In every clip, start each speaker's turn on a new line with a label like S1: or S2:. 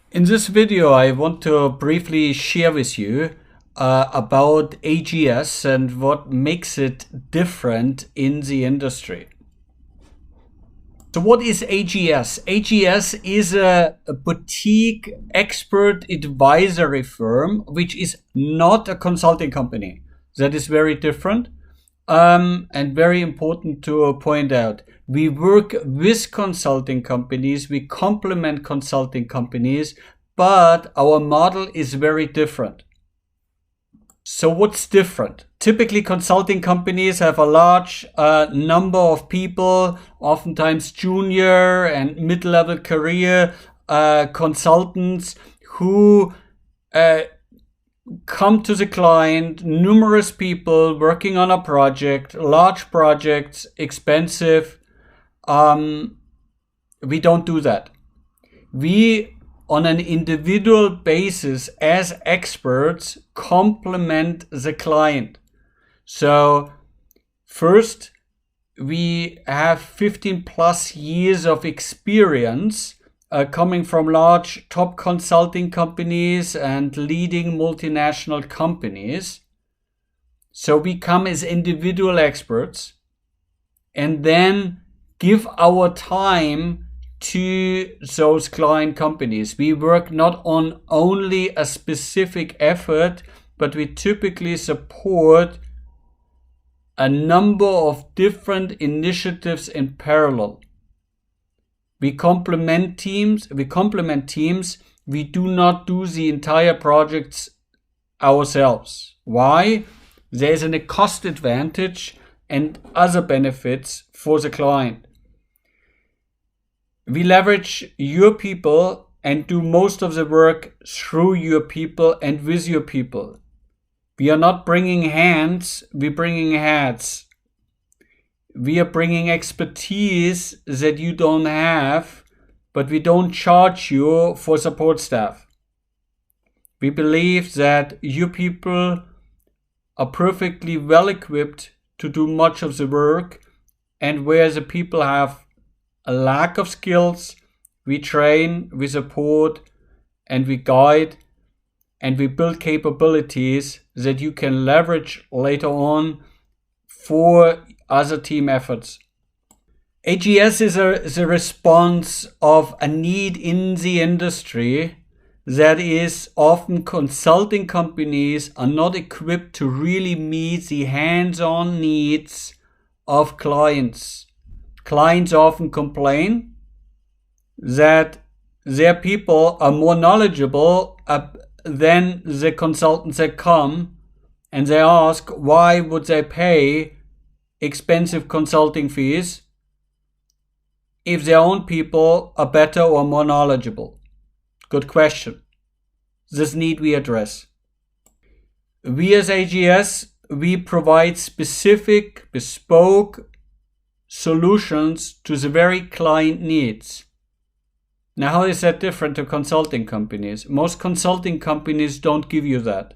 S1: In this video, I want to briefly share with you about AGS and what makes it different in the industry. So what is AGS? AGS is a boutique expert advisory firm, which is not a consulting company. That is very different and very important to point out. We work with consulting companies, we complement consulting companies, but our model is very different. So what's different? Typically, consulting companies have a large number of people, oftentimes junior and mid-level career consultants who come to the client, numerous people working on a project, large projects, expensive. We don't do that. We, on an individual basis, as experts, complement the client. So first, we have 15 plus years of experience coming from large top consulting companies and leading multinational companies. So we come as individual experts and then give our time to those client companies. We work not on only a specific effort, but we typically support a number of different initiatives in parallel. We complement teams. We do not do the entire projects ourselves. Why? There's a cost advantage and other benefits for the client. We leverage your people and do most of the work through your people and with your people. We are not bringing hands, we're bringing heads. We are bringing expertise that you don't have, but we don't charge you for support staff. We believe that your people are perfectly well equipped to do much of the work, and where the people have a lack of skills, we train, we support, and we guide, and we build capabilities that you can leverage later on for other team efforts. AGS is a response of a need in the industry that is often consulting companies are not equipped to really meet the hands-on needs of clients. Clients often complain that their people are more knowledgeable than the consultants that come, and they ask why would they pay expensive consulting fees if their own people are better or more knowledgeable. Good question. This need we address. We as AGS, we provide specific, bespoke solutions to the very client needs. Now, how is that different to consulting companies? Most consulting companies don't give you that.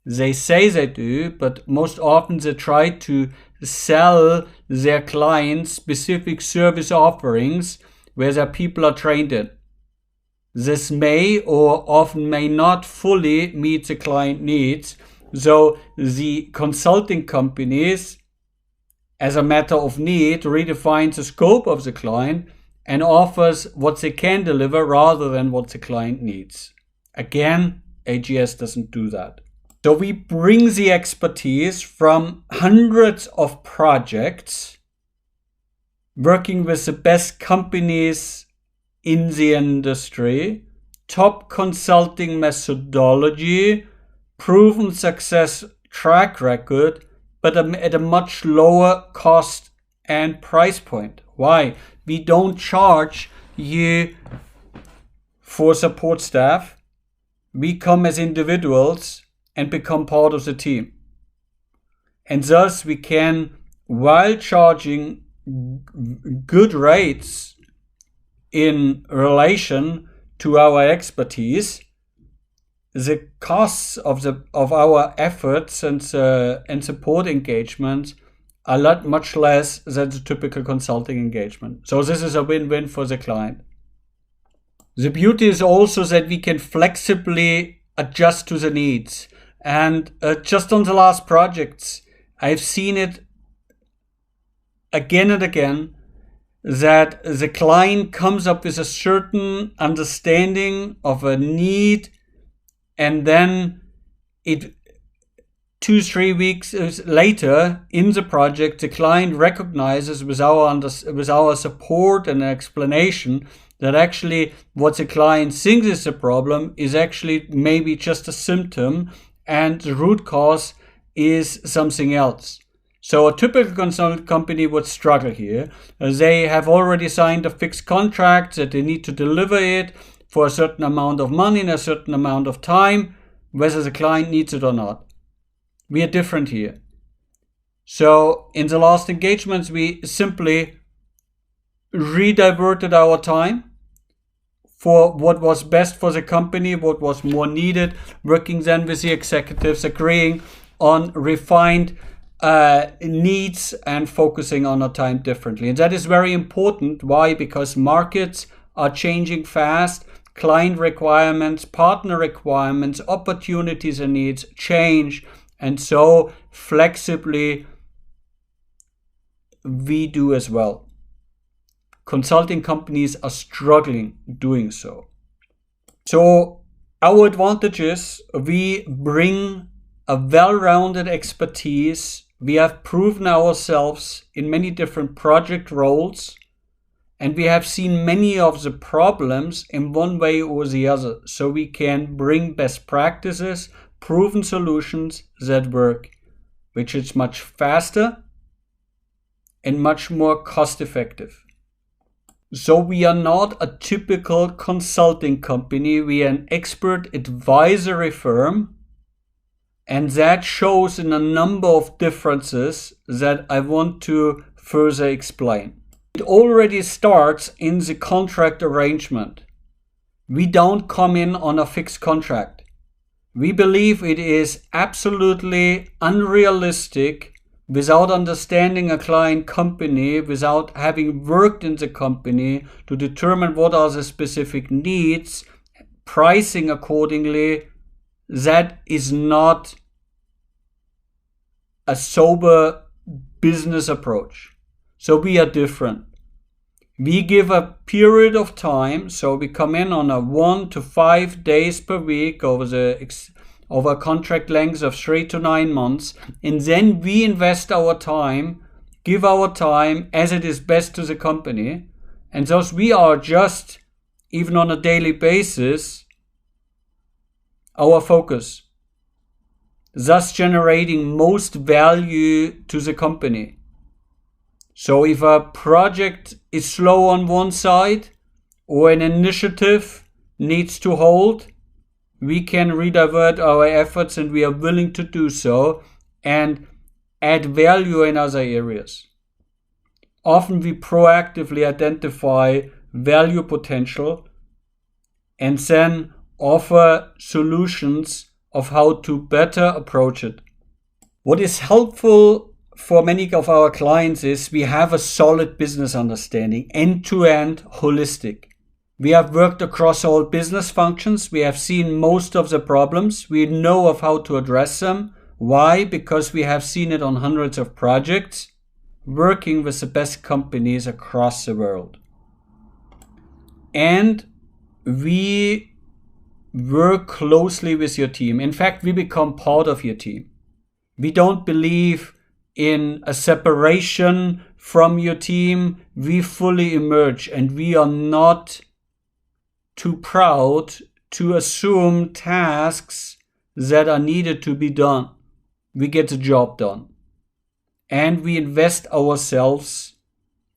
S1: They say they do, but most often they try to sell their clients specific service offerings where their people are trained in. This may or often may not fully meet the client needs. So the consulting companies, as a matter of need, redefines the scope of the client and offers what they can deliver rather than what the client needs. Again, AGS doesn't do that. So we bring the expertise from hundreds of projects, working with the best companies in the industry, top consulting methodology, proven success track record, but at a much lower cost and price point. Why? We don't charge you for support staff. We come as individuals and become part of the team. And thus we can, while charging good rates in relation to our expertise, the costs of our efforts and support engagements are much less than the typical consulting engagement. So this is a win-win for the client. The beauty is also that we can flexibly adjust to the needs. And just on the last projects, I've seen it again and again that the client comes up with a certain understanding of a need, and then 2-3 weeks later in the project, the client recognizes with our support and explanation that actually what the client thinks is the problem is actually maybe just a symptom, and the root cause is something else. So a typical consulting company would struggle here. They have already signed a fixed contract that they need to deliver it for a certain amount of money in a certain amount of time, whether the client needs it or not. We are different here. So in the last engagements, we simply rediverted our time for what was best for the company, what was more needed, working then with the executives, agreeing on refined needs and focusing on our time differently. And that is very important. Why? Because markets are changing fast. Client requirements, partner requirements, opportunities and needs change. And so flexibly we do as well. Consulting companies are struggling doing so. So our advantage is we bring a well-rounded expertise. We have proven ourselves in many different project roles, and we have seen many of the problems in one way or the other. So we can bring best practices, proven solutions that work, which is much faster and much more cost effective. So we are not a typical consulting company. We are an expert advisory firm. And that shows in a number of differences that I want to further explain. It already starts in the contract arrangement. We don't come in on a fixed contract. We believe it is absolutely unrealistic, without understanding a client company, without having worked in the company, to determine what are the specific needs, pricing accordingly. That is not a sober business approach. So we are different. We give a period of time, so we come in on a 1 to 5 days per week over a contract length of 3 to 9 months, and then we invest our time, give our time as it is best to the company, and thus we are just, even on a daily basis, our focus, thus generating most value to the company. So if a project is slow on one side or an initiative needs to hold, we can redivert our efforts, and we are willing to do so and add value in other areas. Often we proactively identify value potential and then offer solutions of how to better approach it. What is helpful for many of our clients is we have a solid business understanding, end-to-end, holistic. We have worked across all business functions. We have seen most of the problems. We know of how to address them. Why? Because we have seen it on hundreds of projects, working with the best companies across the world. And we work closely with your team. In fact, we become part of your team. We don't believe in a separation from your team. We fully emerge, and we are not too proud to assume tasks that are needed to be done. We get the job done, and we invest ourselves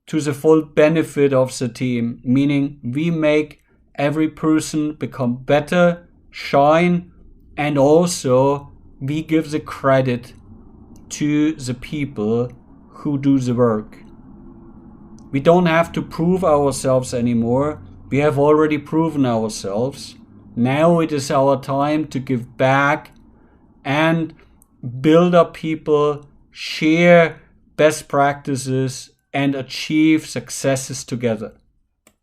S1: to the full benefit of the team, meaning we make every person become better, shine, and also we give the credit to the people who do the work. We don't have to prove ourselves anymore. We have already proven ourselves. Now it is our time to give back and build up people, share best practices, and achieve successes together.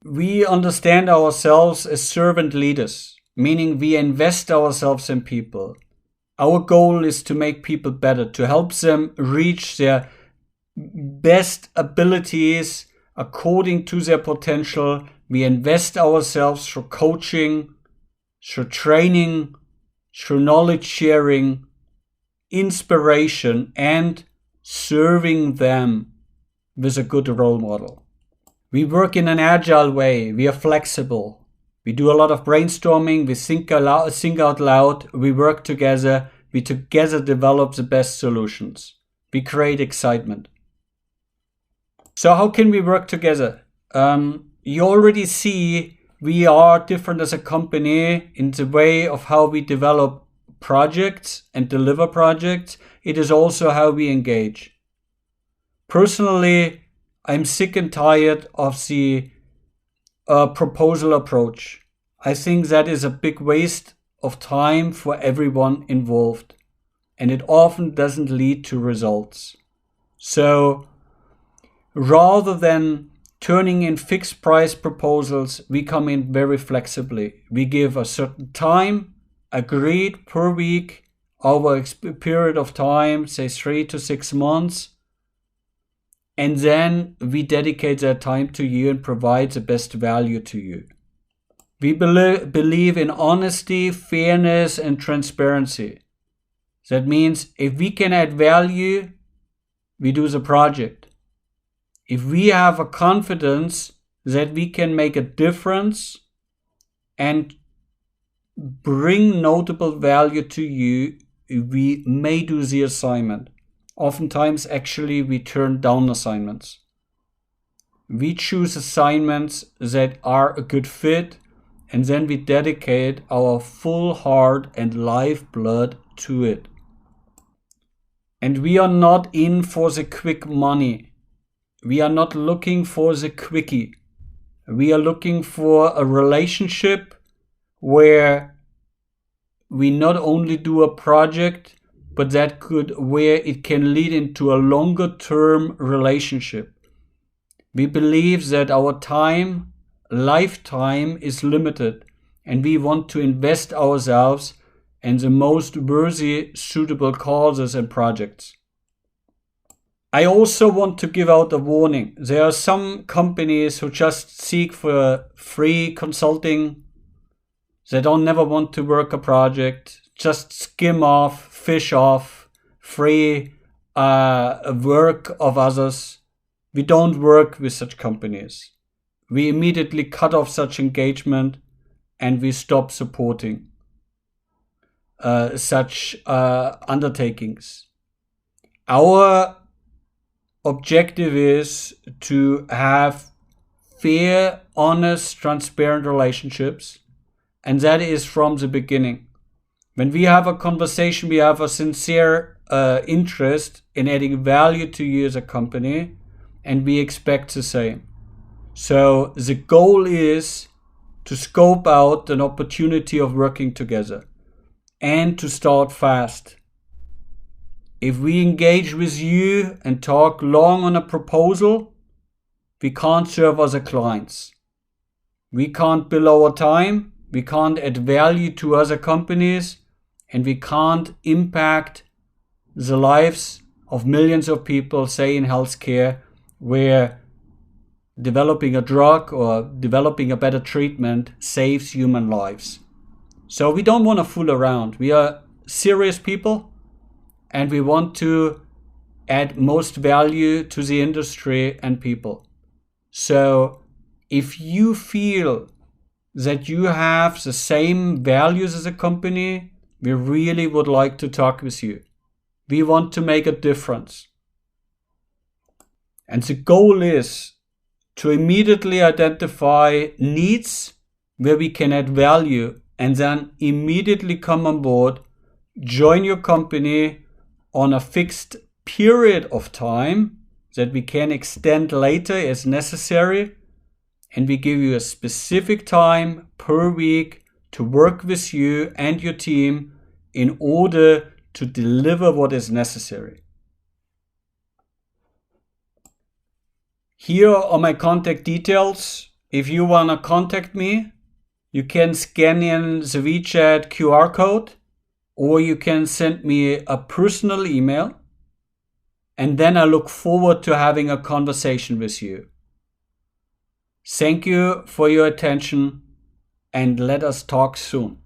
S1: We understand ourselves as servant leaders, meaning we invest ourselves in people. Our goal is to make people better, to help them reach their best abilities according to their potential. We invest ourselves through coaching, through training, through knowledge sharing, inspiration, and serving them with a good role model. We work in an agile way. We are flexible. We do a lot of brainstorming. We think out loud. We work together. We together develop the best solutions. We create excitement. So how can we work together? You already see we are different as a company in the way of how we develop projects and deliver projects. It is also how we engage. Personally, I'm sick and tired of the proposal approach. I think that is a big waste of time for everyone involved, and it often doesn't lead to results. So rather than turning in fixed price proposals, we come in very flexibly. We give a certain time, agreed per week, over a period of time, say 3 to 6 months, and then we dedicate that time to you and provide the best value to you. We believe in honesty, fairness, and transparency. That means if we can add value, we do the project. If we have a confidence that we can make a difference and bring notable value to you, we may do the assignment. Oftentimes, actually, we turn down assignments. We choose assignments that are a good fit, and then we dedicate our full heart and lifeblood to it. And we are not in for the quick money. We are not looking for the quickie. We are looking for a relationship where we not only do a project, but where it can lead into a longer term relationship. We believe that our lifetime is limited, and we want to invest ourselves in the most worthy, suitable causes and projects. I also want to give out a warning. There are some companies who just seek for free consulting. They don't never want to work a project, just skim off, fish off, free work of others. We don't work with such companies. We immediately cut off such engagement and we stop supporting such undertakings. Our objective is to have fair, honest, transparent relationships, and that is from the beginning. When we have a conversation, we have a sincere interest in adding value to you as a company, and we expect the same. So the goal is to scope out an opportunity of working together and to start fast. If we engage with you and talk long on a proposal, we can't serve other clients. We can't bill our time, we can't add value to other companies, and we can't impact the lives of millions of people, say in healthcare, where developing a drug or developing a better treatment saves human lives. So we don't want to fool around. We are serious people, and we want to add most value to the industry and people. So if you feel that you have the same values as a company, we really would like to talk with you. We want to make a difference. And the goal is to immediately identify needs where we can add value and then immediately come on board, join your company on a fixed period of time that we can extend later as necessary, and we give you a specific time per week to work with you and your team in order to deliver what is necessary. Here are my contact details. If you want to contact me, you can scan in the WeChat QR code, or you can send me a personal email, and then I look forward to having a conversation with you. Thank you for your attention, and let us talk soon.